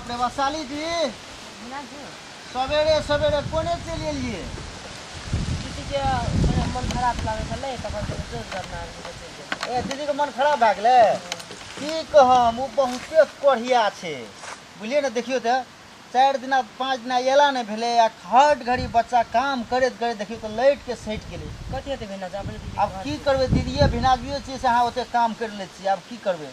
बाप रे वसाली जी सवेरे सवेरे कोने चलि एलिए मन खराब लागे छलै तखन से जोर करना ए दीदी के मन खराब भए गेलै की कहम उ बहुते कोढ़िया छै बुझलिए ने देखियो त 4 दिना 5 दिना एला नहीं भेले आ हर घड़ी बच्चा काम करैत करैत देखियो त लाइट के सैट गेलै कथि हेतै भिना अपने दीदी अब की करबे दीदीए भिनाजुए छी से अहाँ ओते काम कर ले छी अब की करबे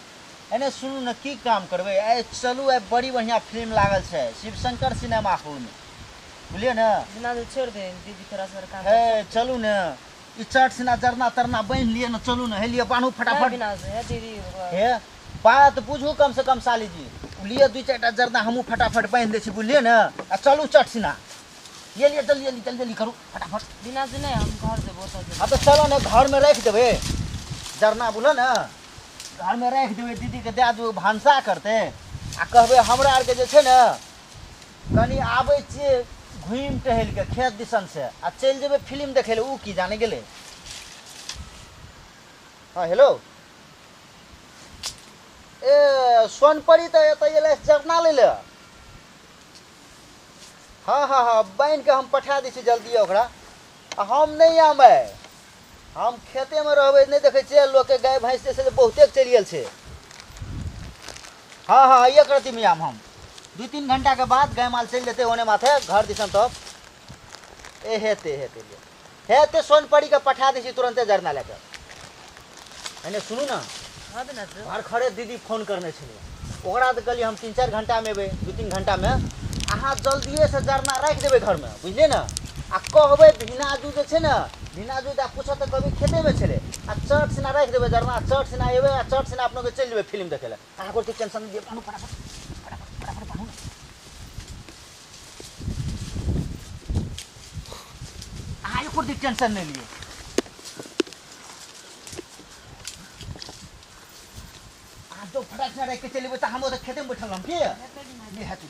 एने सुनू न की काम करबे आइ चलू आइ बड़ी बढ़िया फिल्म लागल छै शिवशंकर सिनेमा हॉल में बुझलिए न बिना छोड़ दे दीदी थोड़ा सा काम हे चलू न ई चट सिना जरना तरना बांध लिए न चलू न हेलिए बांधू फटाफट बिना है दीदी हे बात बुझू कम से कम साली जी लिए 2-4टा जरना हमू फटाफट बांध दे छी बुझलिए न आ चलू चट सिना ये लिए जल्दी जल्दी जल्दी करू फटाफट बिना से नहीं हम घर से बहुत अब तो चलो न घर में रख देबे जरना बुझल न घर में रख देबे दीदी के दे दू भानसा करते आ कहबे हमरा आर के जे छै न कनी आबै छियै घूम टहल के खेत दिसन से आ चल जेबे फिल्म देखे ले ऊ की जाने गेले हाँ हेलो ए सोनपरी तो एत एले जरना ले ले हाँ हाँ हाँ बांध के हम पठा दी छी जल्दी ओकरा हम नहीं आबै हम खेते में रहबे नहीं देखे छियै लोग के गाय भैंस से बहुते चलि गेल छै हाँ हाँ एक रत्ती में आम हम 2-3 घंटा के बाद गाय माल चल जेते ओने माथे घर दिसन तब ए हेते सोनपरी के पठा दी छी तुरंते जरना लेके एने सुनू ना हां बिना घर खड़े दीदी फोन करने छलै ओकरा तो कहलिए हम 3-4 घंटा में एबै 2-3 घंटा में अहाँ जल्दिए से जरना रख देबै घर में बुझलिए ना आ कहबै भिनाजू जे छै ना भिनाजू दा पूछत त कभी खेते में छलै आ चट सिना रख देबै जरना चट सिना एबै आ चट सिना अपनो के चल जेबै फिल्म देखे ले अहाँ को टेंशन दिए बानू फटाफट बानू अहाँ एको टेंशन नहीं लिए आ जो फटाक से रख के चलेबै त हम ओते खेते में बैठल हम की नहीं है तू